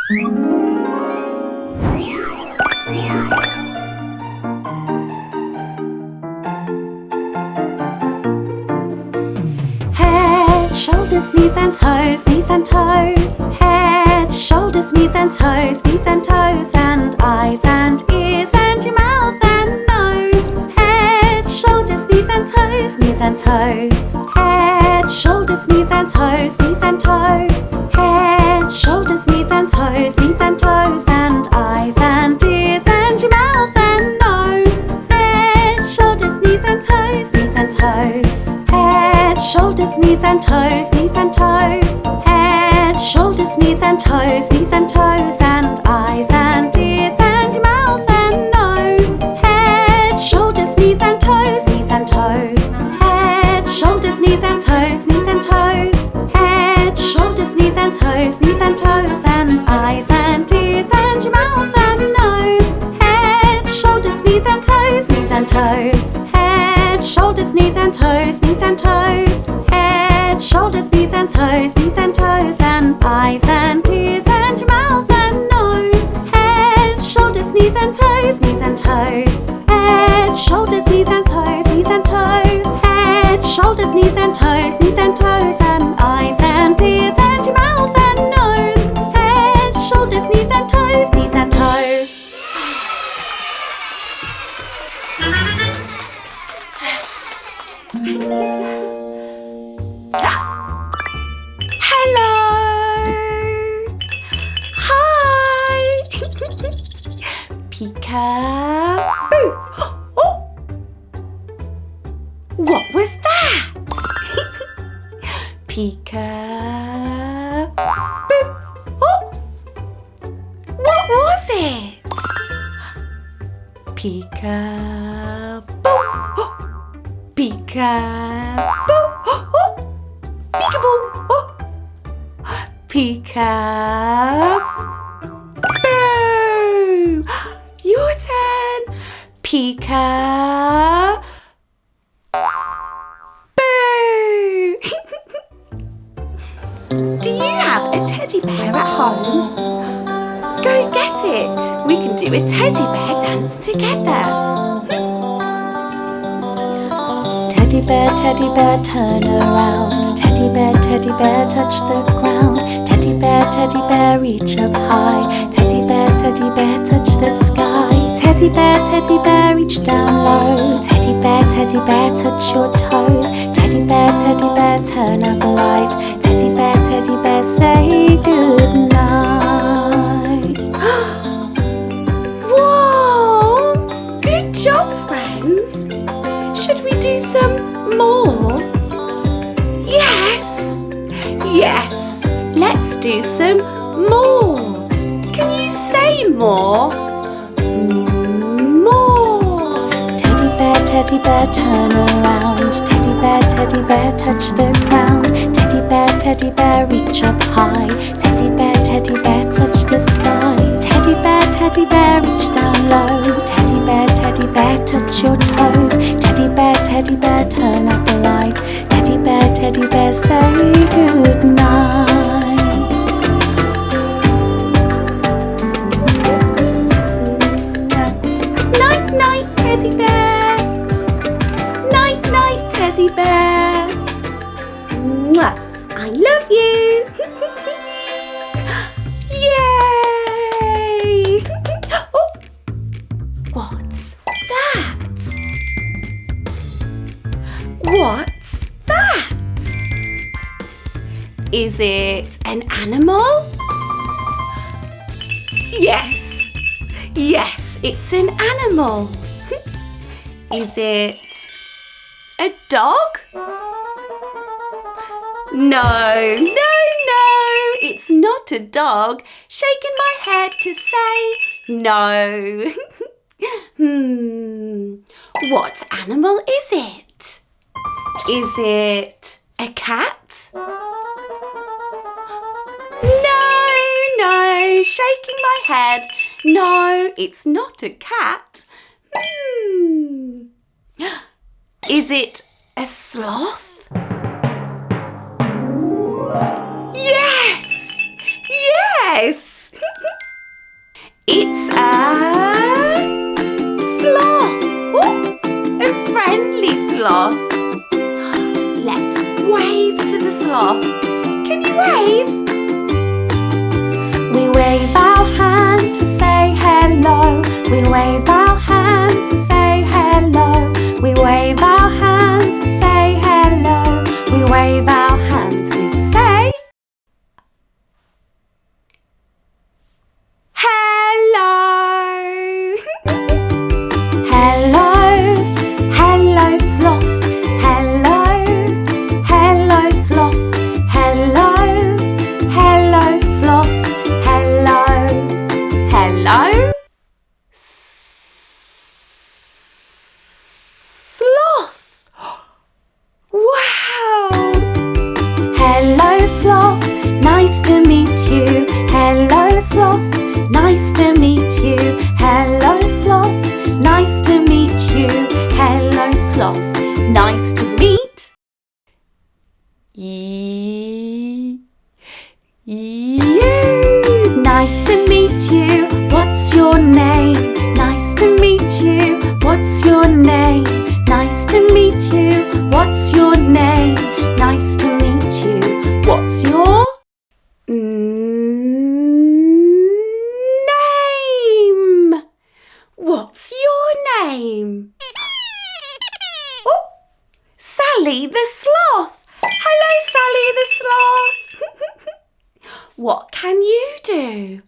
Head, shoulders, knees and toes, knees and toes. Head, shoulders, knees and toes, knees and toes. And eyes and ears and your mouth and nose. Head, shoulders, knees and toes, knees and toes. Head, shoulders, knees and toes, knees and toes. Head, shoulders, knees and toes, knees and toes. And eyes and ears and your mouth and nose. Head, shoulders, knees and toes, knees and toes. Head, shoulders, knees and toes, knees and toes. Head, shoulders, knees and toes, knees and toes. And eyes and ears and your mouth and nose. Head, shoulders, knees and toes, knees and toes. Head, shoulders, knees and toes, knees and toes. Head, shoulders, knees and toes, knees and toes. And eyes and ears and your mouth and nose. Head, shoulders, knees and toes, knees and toes. Head, shoulders, knees and toes, knees and toes. Head, shoulders, knees and toes, knees and toes. And eyes and ears and your mouth and nose. Head, shoulders, knees and toes, knees and toes. Head, shoulders, knees and toes, knees and toes. Head, shoulders, knees and toes, knees and toes. And eyes and ears and your mouth and nose. Head, shoulders, knees and toes, knees and toes. Hello! Hi! Peekaboo! Oh! What was that? Peekaboo! Oh! What was it? Peekaboo! Oh! Peekaboo! Oh! Peekaboo! Oh! Peekaboo! Your turn! Peekaboo! Do you have a teddy bear at home? Go get it! We can do a teddy bear dance together. Teddy bear, turn around. Teddy bear, touch the ground. Teddy bear, reach up high. Teddy bear, touch the sky. Teddy bear, reach down low. Teddy bear, touch your toes. Teddy bear, turn out the light. Teddy bear, say good night. Whoa! Good job, friends! Should we do some more? Yes! Yes! Let's do some more! Can you say more? More! Teddy bear, turn around. Teddy bear, touch the ground. Teddy bear, reach up high. Teddy bear, touch the sky. Teddy bear, reach down low. Teddy bear, touch your toes. Teddy bear, turn out the light. Teddy bear, say good night. Night, night, teddy bear. Night, night, teddy bear. Mwah. I love you. Yay! Oh, what's that? What's that? Is it an animal? Yes. Yes, it's an animal. Is it a dog? No, it's not a dog. Shaking my head to say no. What animal is it? Is it a cat? No, shaking my head. No, it's not a cat. Is it a sloth? Yes! sloth. Let's wave to the sloth. Can you wave? We wave our hand to say hello. We wave our hand to say hello. We wave our hand to say hello. We wave our hand to say hello. Hello, hello sloth. Hello, hello sloth. Hello, hello sloth. Hello, hello. Sloth. Wow. Hello sloth, nice to meet you. Hello sloth, nice to meet you. Hello sloth, nice to meet you. Hello sloth, nice to meet you. Nice to meet you. What's your name? Nice to meet you. What's your name? Nice to meet you. What's your name? Nice to meet you. What's your name? What's your name? Oh, Sally the sloth. Hello, Sally the sloth. What can you do?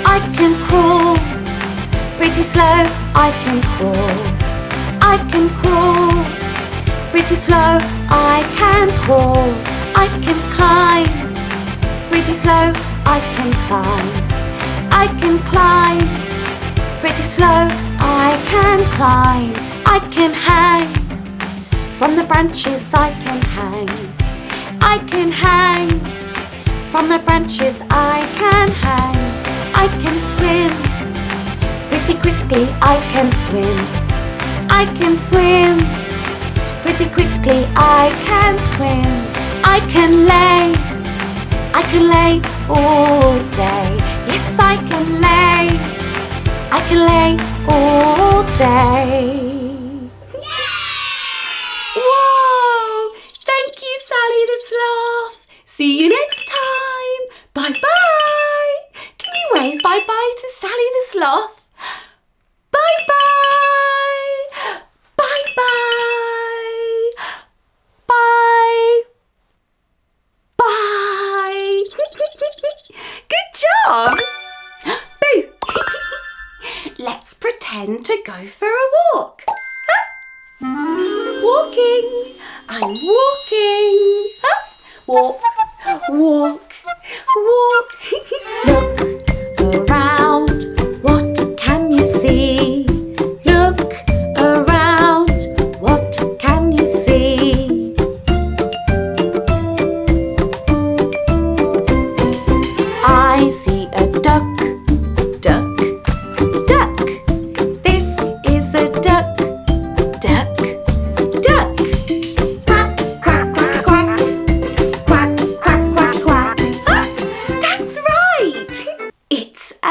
I can crawl pretty slow. I can crawl. I can crawl pretty slow. I can crawl. I can climb pretty slow. I can climb. I can climb pretty slow. I can climb. I can hang from the branches. I can hang. I can hang from the branches. I can hang. I can swim pretty quickly. I can swim. I can swim pretty quickly. I can swim. I can lay. I can lay all day. Yes, I can lay. I can lay all day. Whoa! Thank you, Sally the sloth. See you next time. Bye-bye. Can you wave bye-bye to Sally the sloth? Bye-bye. Bye-bye. Bye. Bye. Good job. Boo. Let's pretend to go for a walk. Walking. I'm walking. Walk, walk, walk. Look around. What can you see? Look around. What can you see? I see a duck, duck, duck. This is a duck, duck, duck. Quack, quack, quack, quack. Quack, quack, quack, quack. Ah, that's right. It's a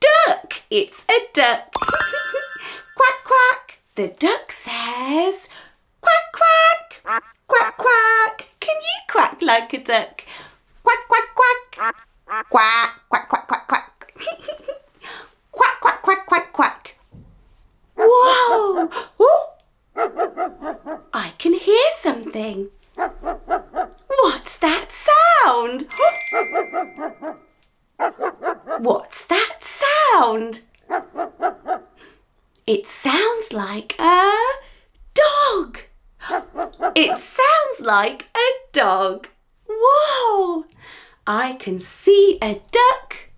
duck. It's a duck. Quack, quack. The duck says quack, quack. Quack, quack. Can you quack like a duck? Quack, quack, quack. Quack, quack, quack, quack, quack. Quack, quack, quack, quack, quack. Whoa! Ooh. I can hear something. What's that sound? What's that sound? It sounds like a dog. It sounds like a dog. Whoa! I can see a duck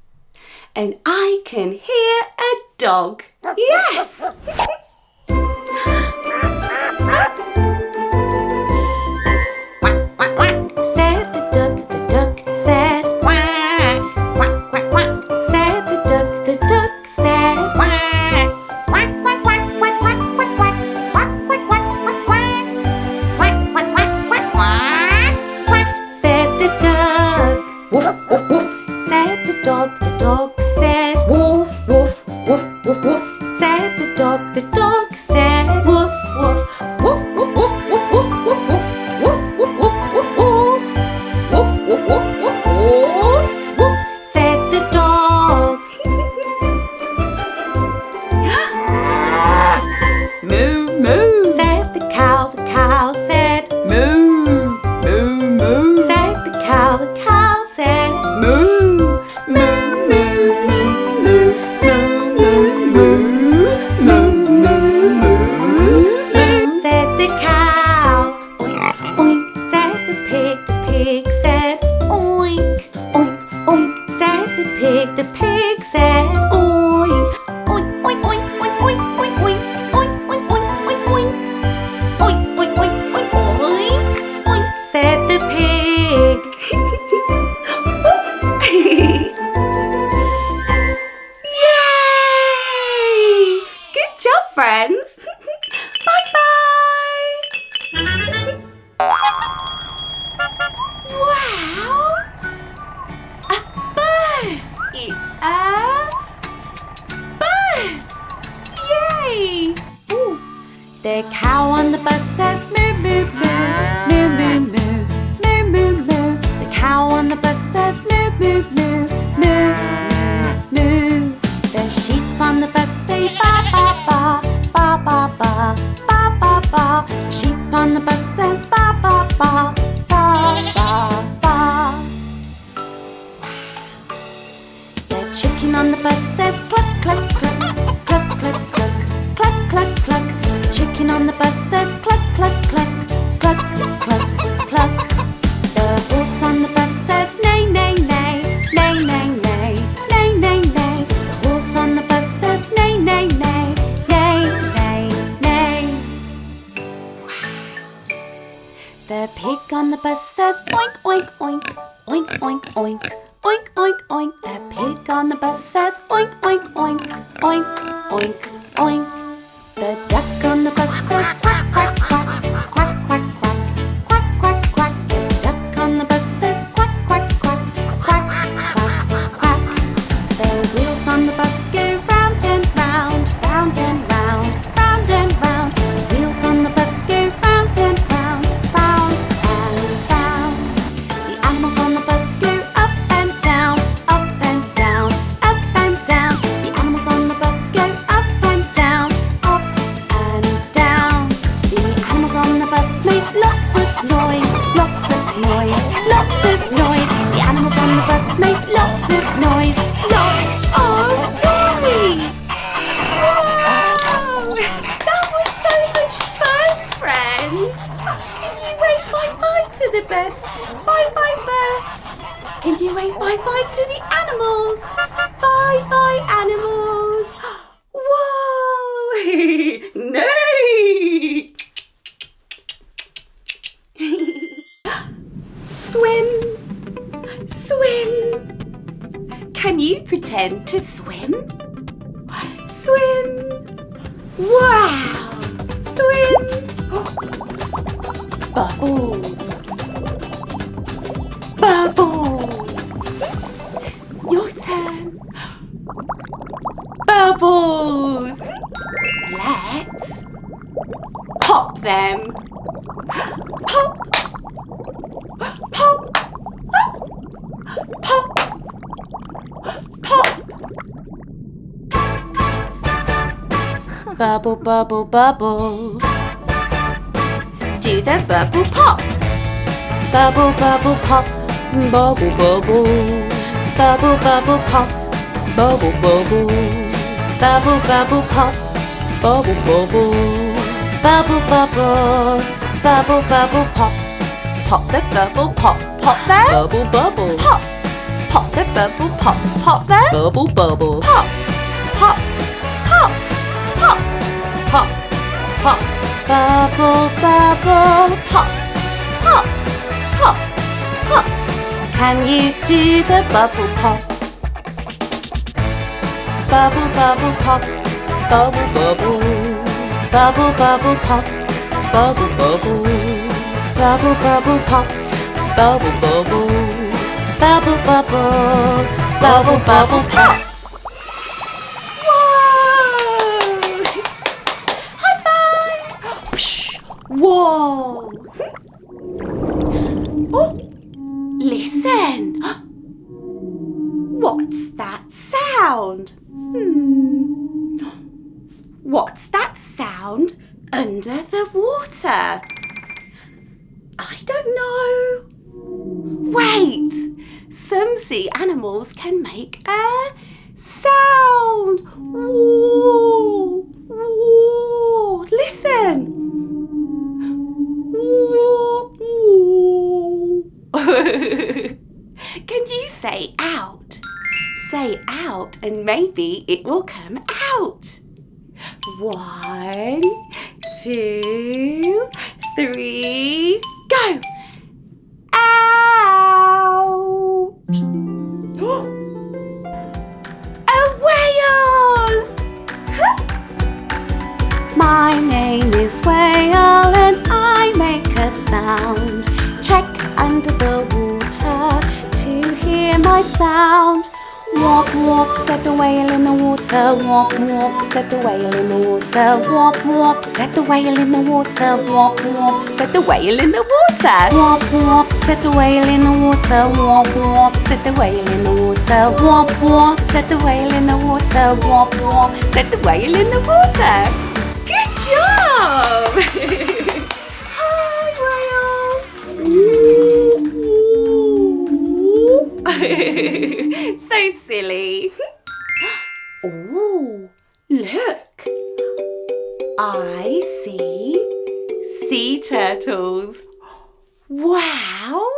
and I can hear a dog. Yes! Quack, quack, quack, said the duck said quack. Quack, quack, quack, said the duck said quack. Quack, quack, quack, quack, quack, quack, quack, quack, quack, quack, quack, quack. the dog said, woof, woof, woof, woof, woof. Said the dog said, woof, woof, woof, woof, woof, woof, woof, woof, woof, woof, woof, woof, woof, woof, woof, woof, woof, woof, woof, said the dog. Moo, moo, said the cow said, moo, moo, moo, said the cow said, moo, moo, moo, moo, moo, moo, moo, moo, moo, moo, said the cow. Oink, oink, said the pig said, oink, oink, oink, said the pig said, oink, oink, oink, oink, oink, oink, oink, oink, oink, oink, oink, oink, oink, oink, oink, oink, oink, oink, oink, said the pig. Yay! Good job, friends. Bye-bye. Wow! A bus! It's a bus! Yay! Ooh. The cow on the bus says moo, moo, moo, moo, moo, moo, moo, moo, moo. The cow on the bus says moo, moo, moo, moo, moo, moo. The sheep on the bus say ba, ba, ba, ba, ba, ba, ba, ba, ba. The sheep on the bus says ba, ba, ba, ba, ba, ba. The chicken on the bus says cluck, cluck, cluck, cluck, cluck, cluck, cluck, cluck, cluck. The chicken on the bus says cluck, cluck, cluck, cluck, cluck, cluck. The horse on the bus says neigh, neigh, neigh, neigh, neigh, neigh, neigh, neigh, neigh. The horse on the bus says neigh, neigh, neigh, neigh, neigh, neigh. The pig on the bus says oink, oink, oink, oink, oink, oink, oink, oink, oink. The pig on the bus says oink, oink, oink, oink, oink, oink. The duck on the bus says quack, quack, quack, quack, quack, quack, quack, quack, quack. The duck on the bus says quack, quack, quack, quack, quack, quack. The wheels on the bus go round and round, round and round, round and round. The wheels on the bus go round and round, round and round. The animals on the bus go up and down, up and down, up and down. The animals on the bus go up and down, up and down. The animals on the bus make lots of noise, lots of noise, lots of noise. The animals on the bus make lots of noise, lots of noise. Wow! That was so much fun, friends. Can you wave bye-bye to the bus? Bye-bye, bus. Can you wave bye-bye to the animals? Bye-bye, animals. Whoa! Nay! Swim, swim. Can you pretend to swim? Swim. Wow! Swim. Bubbles. Bubbles. Your turn. Bubbles. Let's pop them. Pop. Pop. Pop. Pop. Bubble, bubble, bubble. Do the bubble pop. Bubble, bubble, pop. Bubble, bubble. Bubble, bubble, pop. Bubble, bubble. Bubble, bubble, pop. Bubble, bubble. Bubble, bubble. Bubble, bubble, pop. Pop the bubble, pop. Pop there. Bubble, bubble. Pop. Pop the bubble, pop. Pop there. Bubble, bubble. Pop. Pop. Pop. Pop. Pop. Pop. Bubble, bubble, pop. Pop. Pop. Pop. Can you do the bubble pop? Bubble, bubble, pop. Bubble, bubble. Bubble, bubble, pop. Bubble, bubble. Bubble, bubble, pop. Bubble, bubble. Bubble, bubble. bubble, bubble, pop! Whoa! High five! Whoosh! Whoa! Oh, listen! What's that sound? What's that sound under the water? I don't know. Wait! Some sea animals can make a sound. Whoa! Whoa! Listen! Whoa! Whoa! Can you say out? Say out and maybe it will come out. 1, 2, 3, go! Out! A whale! My name is Whale and I make a sound. Check under the water to hear my sound. Walk, walk, said the whale in the water. Walk, walk, said the whale in the water. Walk, walk, said the whale in the water. Walk, walk, said the whale in the water. Walk, walk, said the whale in the water. Walk, walk, said the whale in the water. Walk, walk, said the whale in the water. Walk, walk, said the whale in the water. Good job! Hi, whale! So silly. Oh, look. I see sea turtles. Wow.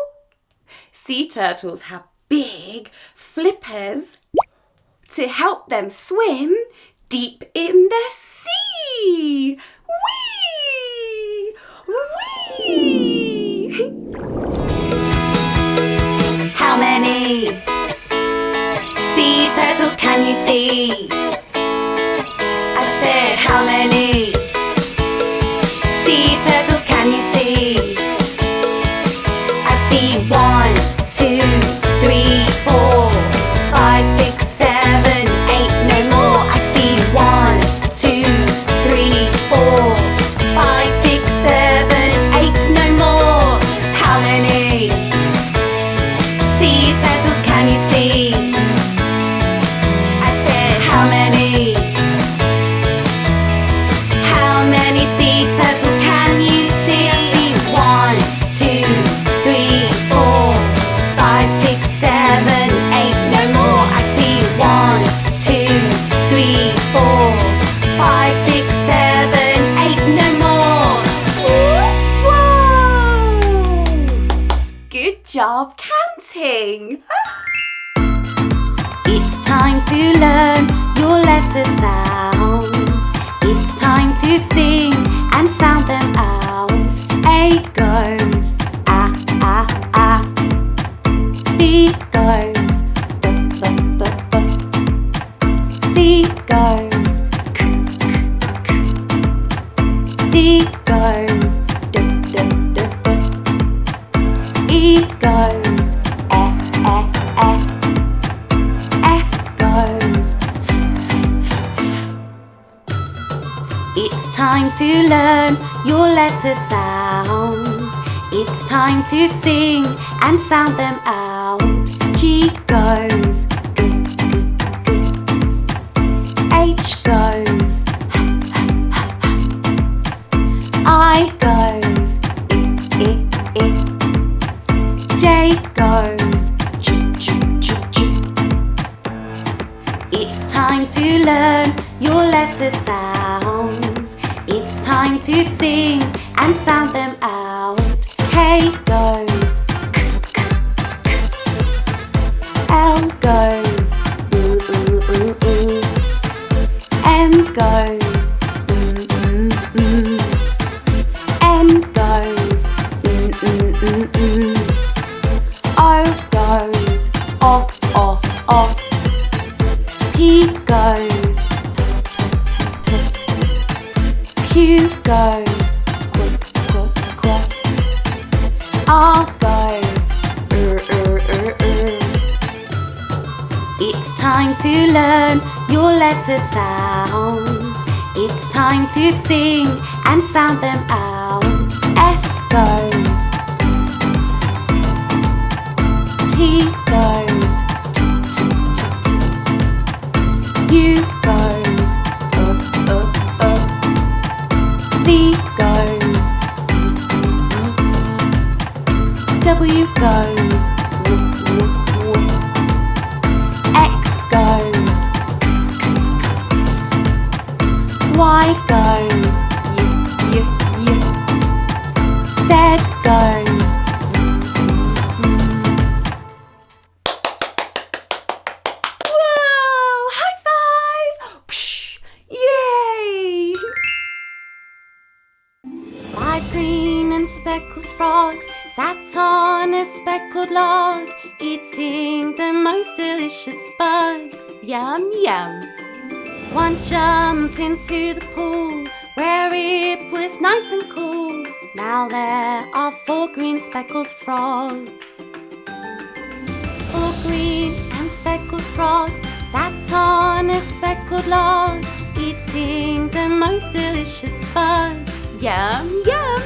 Sea turtles have big flippers to help them swim deep in the sea. Whee! Whee! How many sea turtles can you see? I said, how many sea turtles can you see? I see 1, 2, 3, 4, 5, 6, 7, 8, no more. I see 1, 2, 3, 4, 5, 6, 7, 8, no more. How many sea turtles can you see? I said, how many? How many sea turtles can you see? I see 1, 2, 3, 4, 5, 6, 7, 8, no more. I see 1, 2, 3, 4, 5, 6, 7, 8, no more. Whoa! Good job counting. It's time to learn your letter sounds. It's time to sing and sound them out. A goes ah ah ah. B goes b b b b. C goes k k k. D goes d d d d. E goes eh eh eh. F goes f f f. It's time to learn your letter sounds. It's time to sing and sound them out. G goes g g g. H goes h h h h. I goes I. J goes j j j j. It's time to learn your letter sounds. It's time to sing and sound them out. K goes k k k. L goes ooh ooh ooh ooh. M goes N goes O goes oh oh oh. P goes Q goes qu qu qu. R goes It's time to learn your letter sounds. It's time to sing and sound them out. S goes s, s, s. T goes t, t, t, t. U goes up, up, up. V goes W goes whoop, whoop, whoop. X goes x, x, x, x. Y goes y, y, y. Z goes z, z, z. Whoa! High five! Psh, yay! 5 green and speckled frogs sat on a speckled log, eating the most delicious bugs. Yum, yum. One jumped into the pool where it was nice and cool. Now there are 4 green speckled frogs. 4 green and speckled frogs sat on a speckled log, eating the most delicious bugs. Yum, yum.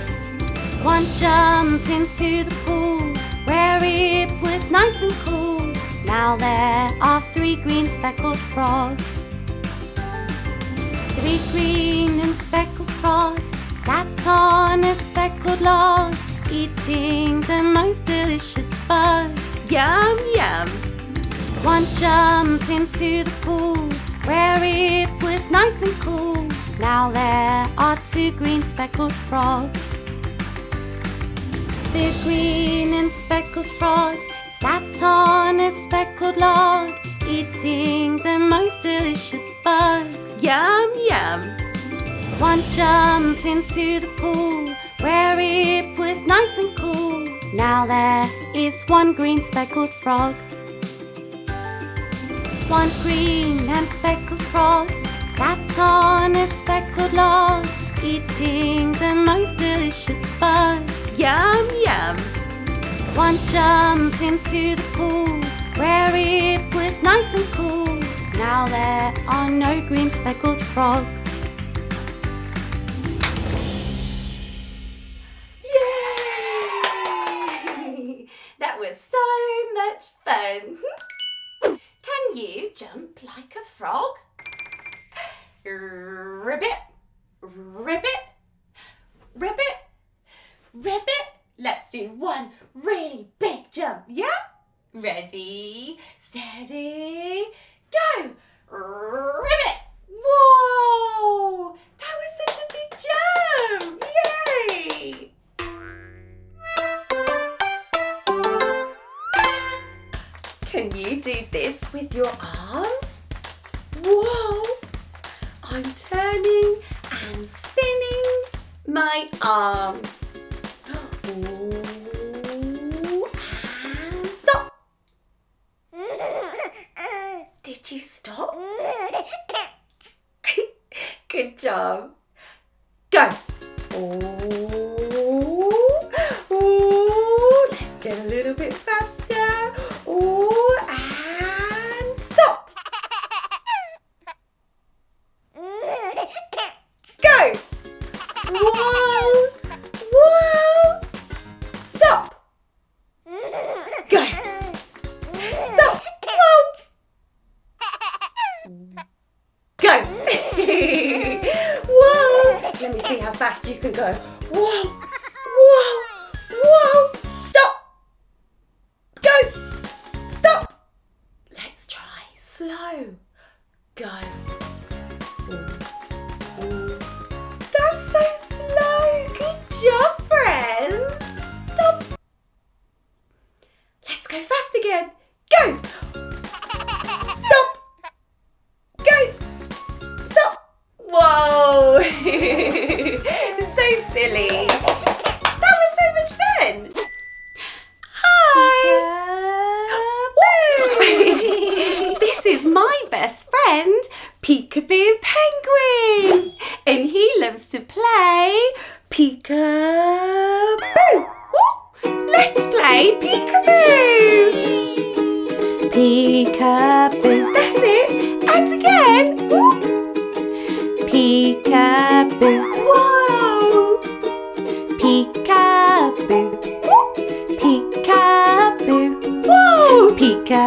One jumped into the pool where it was nice and cool. Now there are 3 green speckled frogs. 3 green and speckled frogs sat on a speckled log, eating the most delicious bugs. Yum, yum. One jumped into the pool where it was nice and cool. Now there are 2 green speckled frogs. 2 green and speckled frogs sat on a speckled log, eating the most delicious bugs. Yum, yum. One jumped into the pool where it was nice and cool. Now there is 1 green speckled frog. 1 green and speckled frog sat on a speckled log, eating the most delicious bugs. Yum, yum. One jumped into the pool where it was nice and cool. Now there are no green speckled frogs. Yay! That was so much fun. Can you jump like a frog? Ribbit, ribbit, ribbit, ribbit. Let's do 1 really big jump, yeah? Ready, steady, go! Ribbit! Whoa! That was such a big jump! Yay! Can you do this with your arms? Whoa! I'm turning and spinning my arms. Ooh, and stop. Did you stop? Good job. Go. Ooh, ooh. Let's get a little bit faster. Ooh, and stop. Go. Whoa. Whoa. Stop. Go. Stop. Whoa. Go. Whoa. Let me see how fast you can go. Whoa. Whoa. Whoa. Stop. Go. Stop. Let's try slow. Go. That's so slow. Good job, friends. Stop. Let's go fast again. Go. Stop. Go. Stop. Whoa. So silly. That was so much fun. Hi. This is my best friend, Peekaboo Penguin, and he loves to play Peekaboo. Let's play Peekaboo. Peekaboo. That's it. And again. Woo. Peekaboo. Whoa. Peekaboo. Woo. Peekaboo. Whoa. Peekaboo.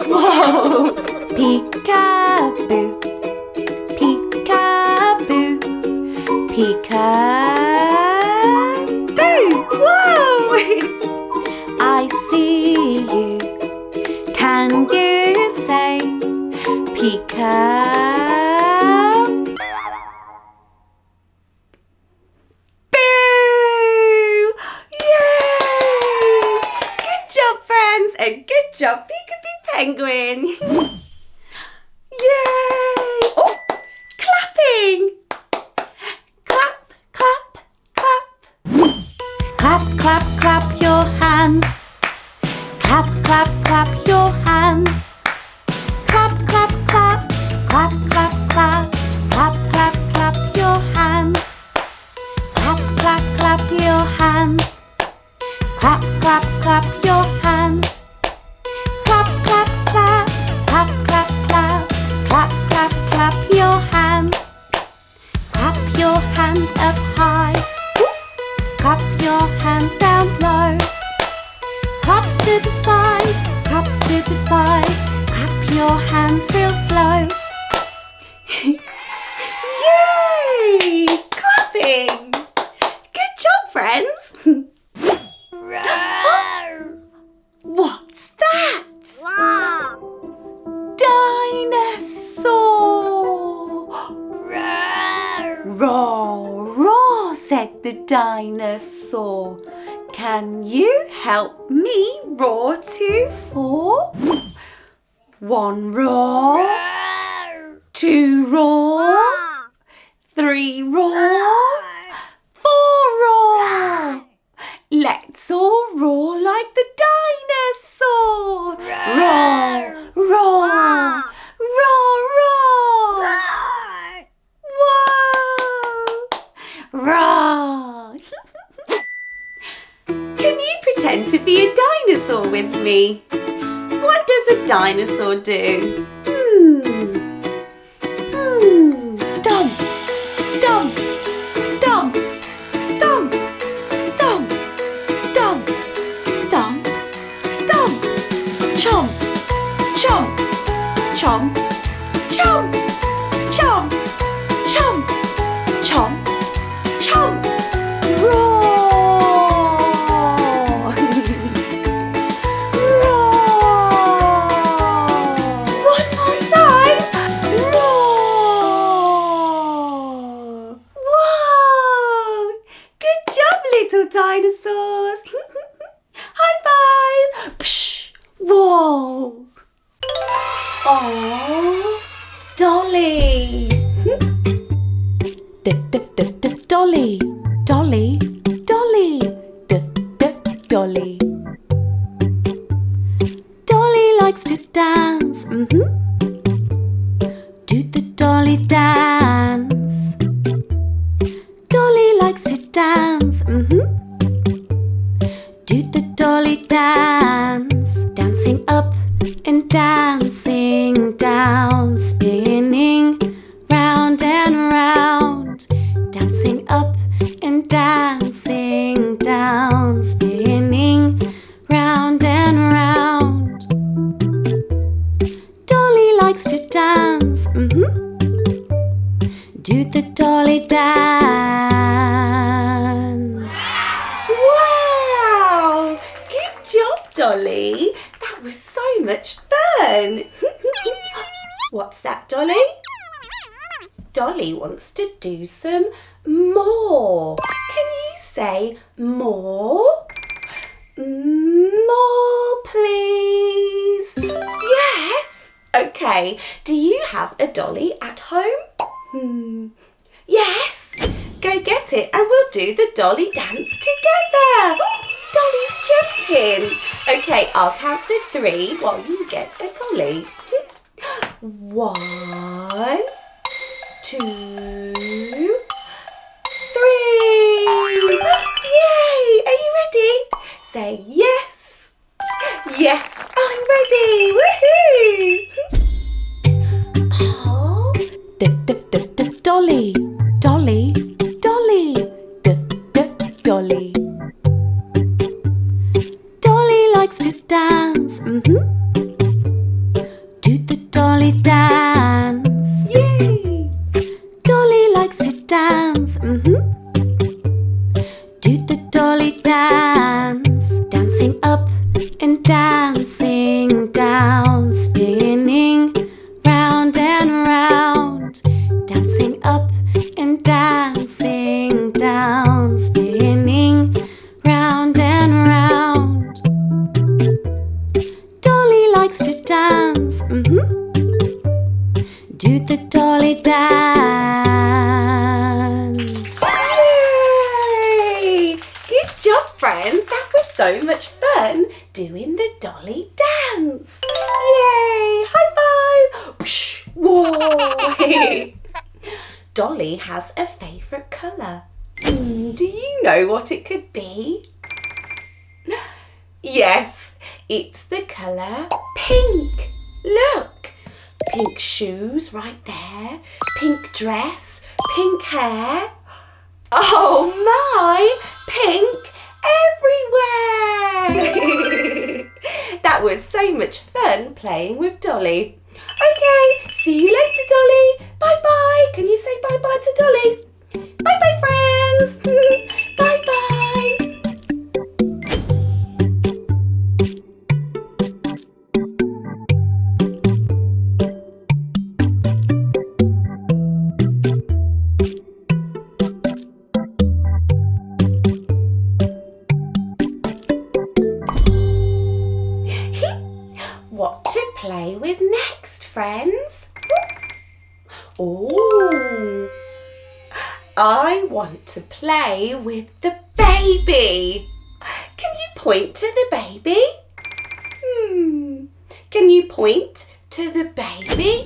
Whoa. Peekaboo. Peekaboo. Peekaboo. Whoa. I see you. Can you say Peekaboo? Yay! Good job, friends, and good job, Peekaboo Penguin. Yay! Oh, clapping! Clap, clap, clap. Clap, clap, clap your hands. Clap, clap, clap your hands. Clap, clap, clap. Clap, clap, clap. Clap, clap, clap your hands. Clap, clap, clap your hands. Clap, clap, clap your hands. Clap, clap, clap. Clap, clap, clap. Clap, clap, clap your hands. Clap your hands up high. Clap your hands down low. Clap to the side. Clap to the side. Clap your hands real slow. Yay! Clapping! Good job, friends! What's that? Dinosaur! Roar, roar, said the dinosaur. Can you help me roar to 4? 1 roar, 2 roar, 3 roar, 4 roar. Let's all roar like the dinosaur. Roar, roar, roar, roar. Whoa! Roar! Can you pretend to be a dinosaur with me? What does a dinosaur do? Stomp, stomp, stomp, stomp, stomp, stomp, stomp, stomp. Chomp, chomp, chomp, chomp, chomp, chomp, chomp, chomp. Roar! Roar! One more time. Roar! Whoa! Good job, little dinosaurs. High five! Psh! Whoa! Oh, Dolly! Dolly, Dolly, Dolly, Dolly. Dolly likes to dance. Do the Dolly dance. Dolly likes to dance. Do the Dolly dance. Dancing up and dancing down, spinning round and round. Dancing up and dancing down, spinning round and round. Dolly likes to dance. Do the Dolly dance. Wow! Good job, Dolly. That was so much fun. What's that, Dolly? Dolly wants to do some more. Can you say more? More, please. Yes. Okay. Do you have a dolly at home? Yes. Go get it and we'll do the dolly dance together. Dolly's jumping. Okay, I'll count to 3 while you get a dolly. 1, 2, 3. Yay! Are you ready? Say yes. Yes, I'm ready! Woohoo! Oh. Dolly, Dolly, Dolly, Dolly. Dolly likes to dance. Do the Dolly dance. Yay! Dolly likes to dance. Do the Dolly dance. Dancing up and dancing down, spinning round and round. Dancing up and dancing down, spinning round and round. Dolly likes to dance. Do the Dolly dance. Yay! Good job, friends. That was so much fun doing the Dolly dance. Yay! High five! Psh, whoa! Dolly has a favourite colour. Do you know what it could be? Yes, it's the colour pink. Look, pink shoes right there, pink dress, pink hair. Oh my, pink everywhere! That was so much fun playing with Dolly. Okay, see you later, Dolly. Bye-bye. Can you say bye-bye to Dolly? Bye-bye, friends. Bye-bye. What to play with next, friends? Oh, I want to play with the baby. Can you point to the baby? Can you point to the baby?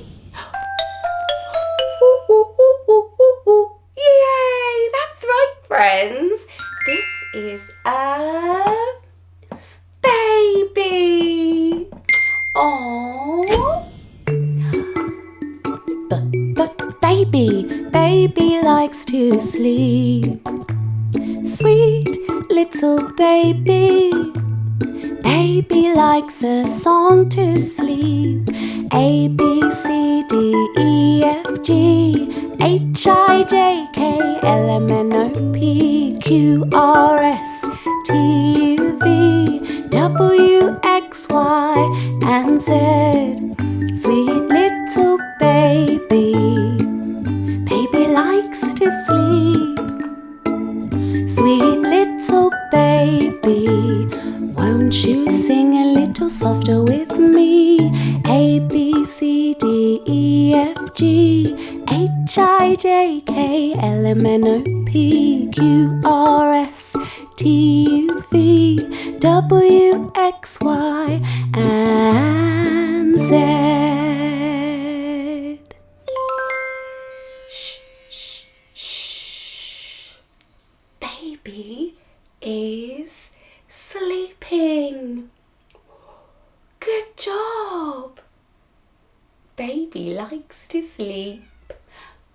Yay, that's right, friends. This is a baby. Aww. Baby likes to sleep. Sweet little baby. Baby likes a song to sleep. A, B, C, D, E, F, G, H, I, J, K, L, M, N, O, P, Q, R, S, T, U, V, W, X, Y, and Z. Sweet little baby. Baby likes to sleep. Sweet little baby. Won't you sing a little softer with me? A, B, C, D, E, F, G, H, I, J, K, L, M, N, O, P, Q, R, S, T, U, V, W, X, Y, and Z. Baby is sleeping. Good job. Baby likes to sleep.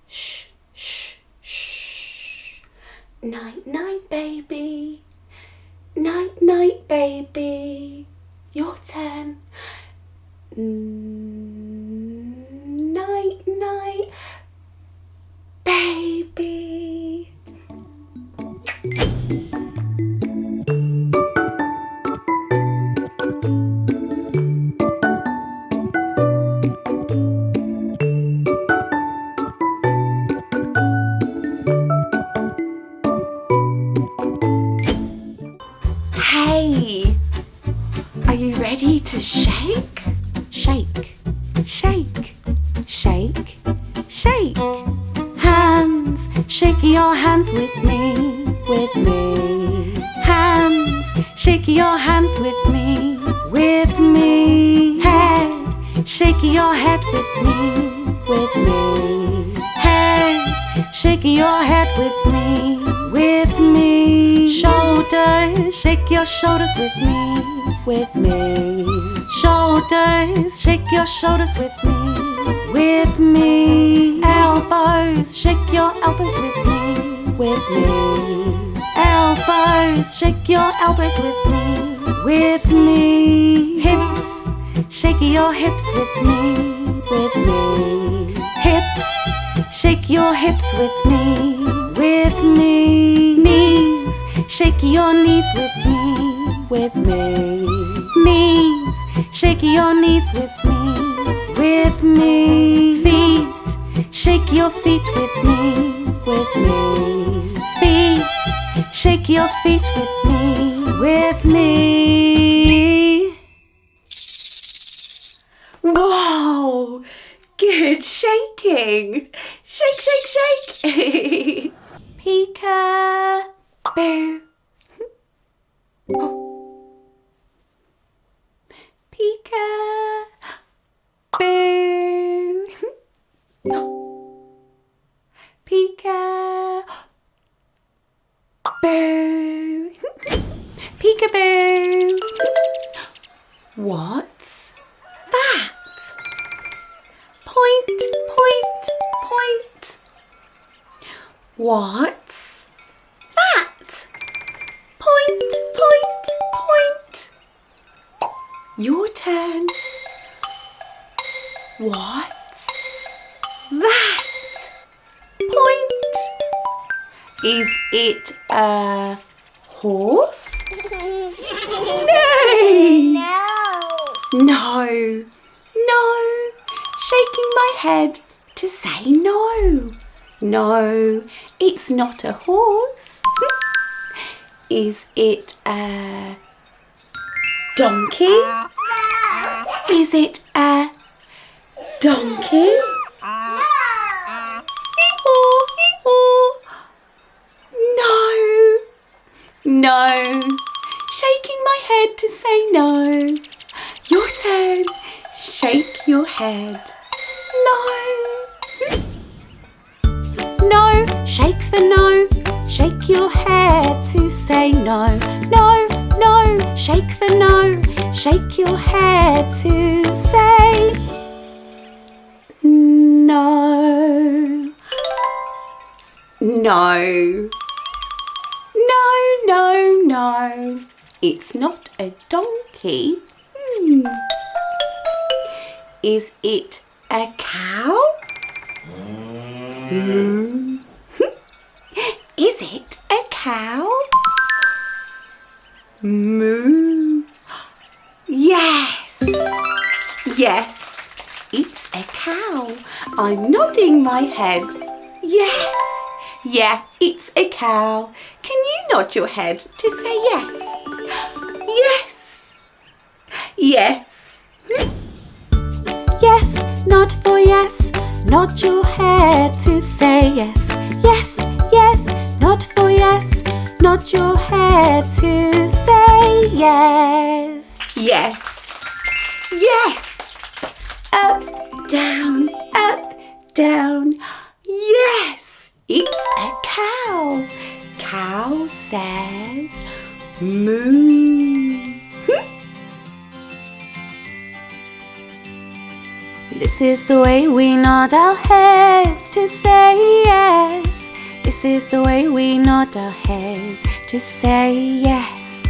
Shh, shh, shh. Night, night, baby. Night, night, baby. Your turn. Night, night, baby. Hey, are you ready to shake? Shake, shake, shake, shake. Hands, shake your hands with me, with me. Hands, shake your hands with me, with me. Head, shake your head with me, with me. Head, shake your head with me, with me. Shoulders, shake your shoulders with me, with me. Shoulders, shake your shoulders with me. With me. Elbows, shake your elbows with me. With me. Elbows, shake your elbows with me. With me. Hips, shake your hips with me. With me. Hips, shake your hips with me. With me. Knees, shake your knees with me. With me. Knees, shake your knees with me. With me. Feet, shake your feet with me. With me. Feet, shake your feet with me. With me. Whoa! Good shaking! Shake, shake, shake! Peekaboo! Peekaboo! Peekaboo! Peekaboo! What's that? Point, point, point. What's that? Point, point, point. Your turn. What's that? Point. Is it a horse? No. No. Shaking my head to say no. No, it's not a horse. Is it a donkey? Is it a donkey? No. No. Shaking my head to say no. Your turn. Shake your head. No. No, shake for no. Shake your head to say no. No, no, shake for no. Shake your head to say no. No. No, no, no. It's not a donkey. Is it a cow? Is it a cow? Moo. Yes. Yes, it's a cow. I'm nodding my head. Yes. Yeah, it's a cow. Can you nod your head to say yes? Yes. Yes. Yes, nod for yes. Nod your head to say yes. Yes, yes, nod for yes. Nod your head to say yes. Yes. Yes. Up, down, up, down. Yes, it's a cow. Cow says moo. This is the way we nod our heads to say yes. This is the way we nod our heads to say yes.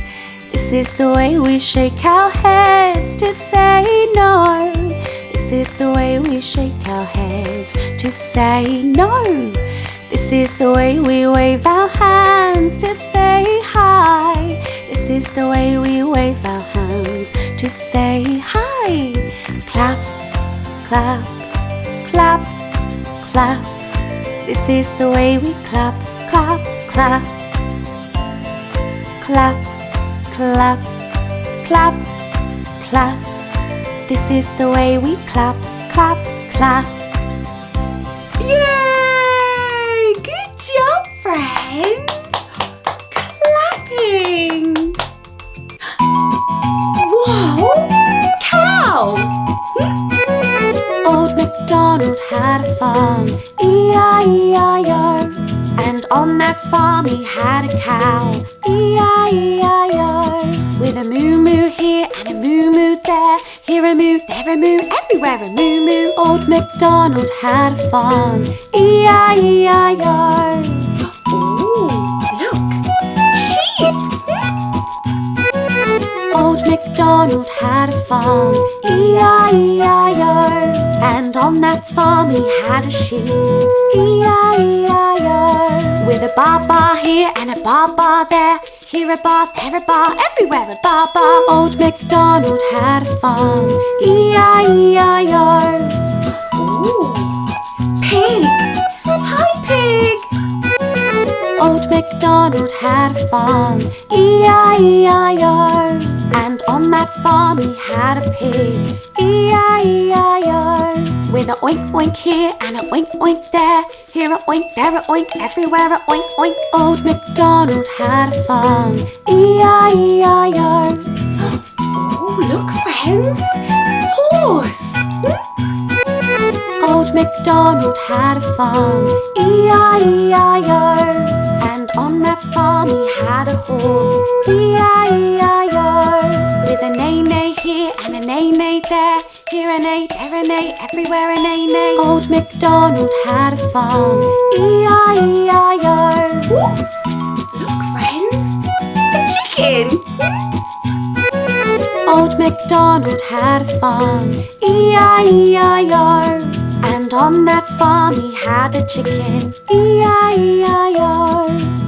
This is the way we shake our heads to say no. This is the way we shake our heads to say no. This is the way we wave our hands to say hi. This is the way we wave our hands to say hi. Clap, clap, clap, clap. This is the way we clap, clap, clap. Clap, clap, clap, clap. This is the way we clap, clap, clap. Yay! Good job, friends! Clapping! Whoa! Cow! Old MacDonald had a farm, E-I-E-I-O. And on that farm he had a cow, E-I-E-I-O. With a moo-moo here and a moo-moo there, here a moo, there a moo, everywhere a moo-moo. Old MacDonald had a farm, E-I-E-I-O. Ooh, look, sheep! Old MacDonald had a farm, E-I-E-I-O. And on that farm he had a sheep, E-I-E-I-O. With a bar here and a bar there, here a bar, there a bar, everywhere a bar. Old MacDonald had a farm, E-I-E-I-O. Ooh, pig! Hi, pig! Old MacDonald had a farm, E-I-E-I-O. And on that farm he had a pig, E-I-E-I-O. With a oink oink here and a oink oink there, here a oink, there a oink, everywhere a oink oink. Old MacDonald had a farm, E-I-E-I-O. Oh, look friends, horse! Old MacDonald had a farm, E-I-E-I-O. And on that farm he had a horse, E-I-E-I-O. With a neigh-neigh here and a neigh-neigh there, here a neigh, there a neigh, everywhere a neigh-neigh. Old MacDonald had a farm, E-I-E-I-O. Look friends, a chicken! Old MacDonald had a farm, E-I-E-I-O. And on that farm he had a chicken, E-I-E-I-O.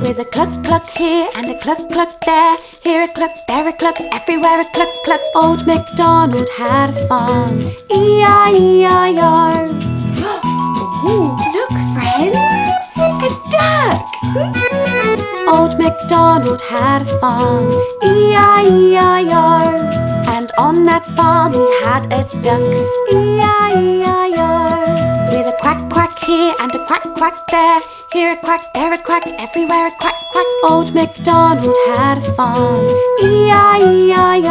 With a cluck cluck here and a cluck cluck there, here a cluck, there a cluck, everywhere a cluck cluck. Old MacDonald had a farm, E-I-E-I-O. Ooh, look friends, a duck! Old MacDonald had a farm, E-I-E-I-O. And on that farm he had a duck, E-I-E-I-O. With a quack quack here and a quack quack there, here a quack, there a quack, everywhere a quack quack. Old MacDonald had a farm, E-I-E-I-O.